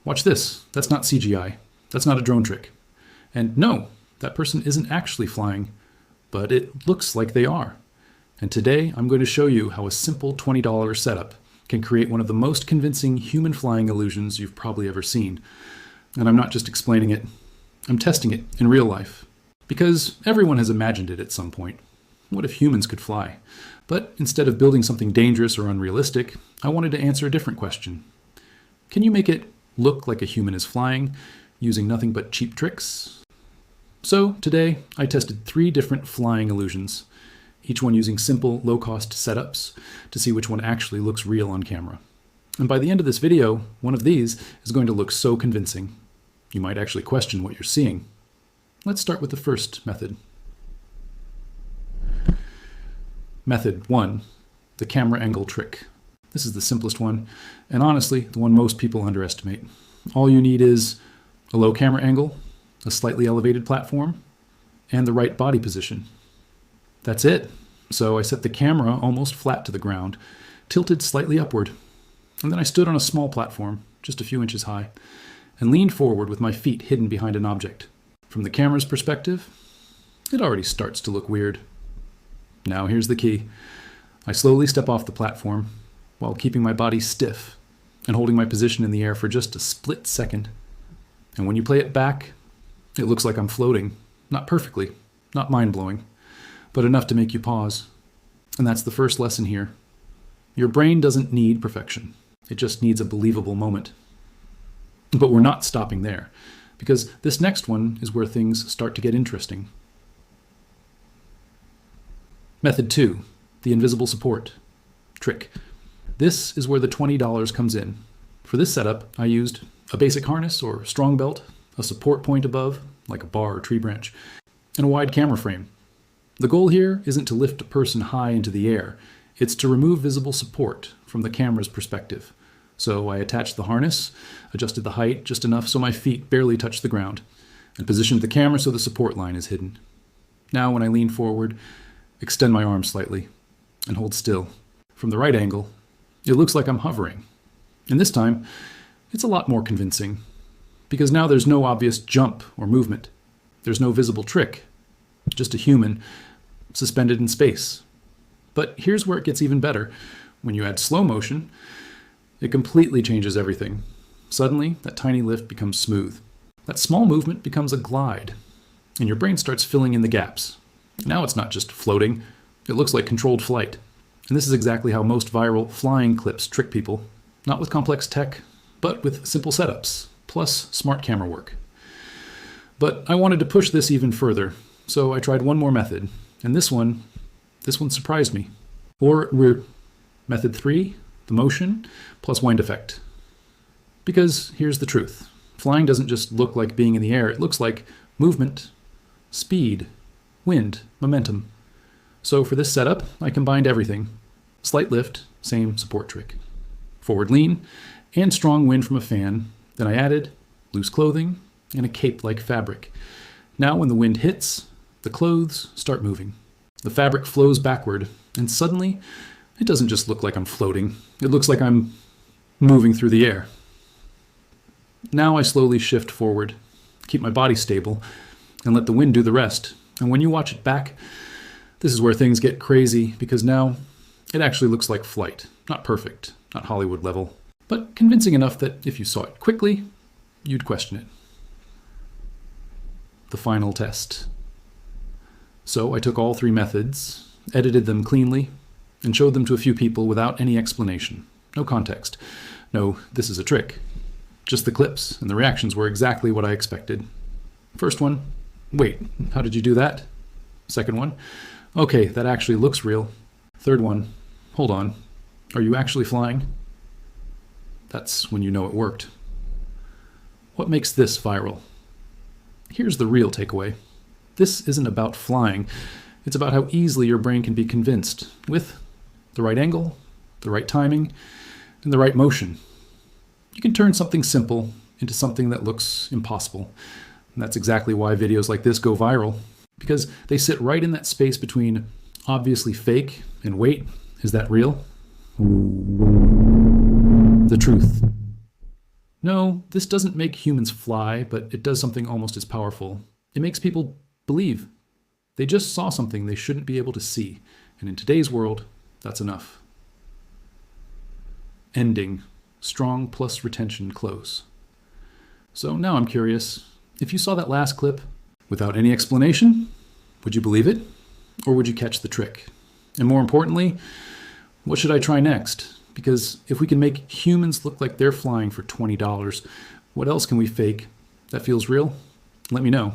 Watch this. That's not CGI. That's not a drone trick. And no, that person isn't actually flying, but it looks like they are. And today I'm going to show you how a simple $20 setup can create one of the most convincing human flying illusions you've probably ever seen. And I'm not just explaining it, I'm testing it in real life. Because everyone has imagined it at some point. What if humans could fly? But instead of building something dangerous or unrealistic, I wanted to answer a different question. Can you make it look like a human is flying using nothing but cheap tricks? So today I tested 3 different flying illusions, each one using simple, low-cost setups to see which one actually looks real on camera. And by the end of this video, one of these is going to look so convincing, you might actually question what you're seeing. Let's start with the first method. Method 1, the camera angle trick. This is the simplest one, and honestly, the one most people underestimate. All you need is a low camera angle, a slightly elevated platform, and the right body position. That's it. So I set the camera almost flat to the ground, tilted slightly upward, and then I stood on a small platform, just a few inches high, and leaned forward with my feet hidden behind an object. From the camera's perspective, it already starts to look weird. Now here's the key. I slowly step off the platform while keeping my body stiff and holding my position in the air for just a split second. And when you play it back, it looks like I'm floating. Not perfectly, not mind-blowing, but enough to make you pause. And that's the first lesson here. Your brain doesn't need perfection. It just needs a believable moment. But we're not stopping there, because this next one is where things start to get interesting. Method 2, the invisible support trick. This is where the $20 comes in. For this setup, I used a basic harness or strong belt, a support point above, like a bar or tree branch, and a wide camera frame. The goal here isn't to lift a person high into the air, it's to remove visible support from the camera's perspective. So I attached the harness, adjusted the height just enough so my feet barely touch the ground, and positioned the camera so the support line is hidden. Now when I lean forward, extend my arms slightly, and hold still. From the right angle, it looks like I'm hovering. And this time, it's a lot more convincing, because now there's no obvious jump or movement. There's no visible trick, just a human suspended in space. But here's where it gets even better. When you add slow motion, it completely changes everything. Suddenly, that tiny lift becomes smooth. That small movement becomes a glide, and your brain starts filling in the gaps. Now it's not just floating, it looks like controlled flight. And this is exactly how most viral flying clips trick people. Not with complex tech, but with simple setups, plus smart camera work. But I wanted to push this even further, so I tried one more method, and this one surprised me. Or method 3, the motion plus wind effect. Because here's the truth. Flying doesn't just look like being in the air, it looks like movement, speed, wind, momentum. So for this setup, I combined everything. Slight lift, same support trick. Forward lean, and strong wind from a fan. Then I added loose clothing and a cape-like fabric. Now when the wind hits, the clothes start moving. The fabric flows backward, and suddenly, it doesn't just look like I'm floating. It looks like I'm moving through the air. Now I slowly shift forward, keep my body stable, and let the wind do the rest. And when you watch it back, this is where things get crazy, because now it actually looks like flight. Not perfect, not Hollywood level, but convincing enough that if you saw it quickly, you'd question it. The final test. So I took all 3 methods, edited them cleanly, and showed them to a few people without any explanation. No context. No, this is a trick. Just the clips, and the reactions were exactly what I expected. First one, wait, how did you do that? Second one, okay, that actually looks real. Third one, hold on, are you actually flying? That's when you know it worked. What makes this viral? Here's the real takeaway. This isn't about flying. It's about how easily your brain can be convinced with the right angle, the right timing, and the right motion. You can turn something simple into something that looks impossible. And that's exactly why videos like this go viral, because they sit right in that space between obviously fake and wait, is that real? The truth. No, this doesn't make humans fly, but it does something almost as powerful. It makes people believe. They just saw something they shouldn't be able to see, and in today's world, that's enough. Ending. Strong plus retention close. So now I'm curious, if you saw that last clip without any explanation, would you believe it? Or would you catch the trick? And more importantly, what should I try next? Because if we can make humans look like they're flying for $20, what else can we fake that feels real? Let me know.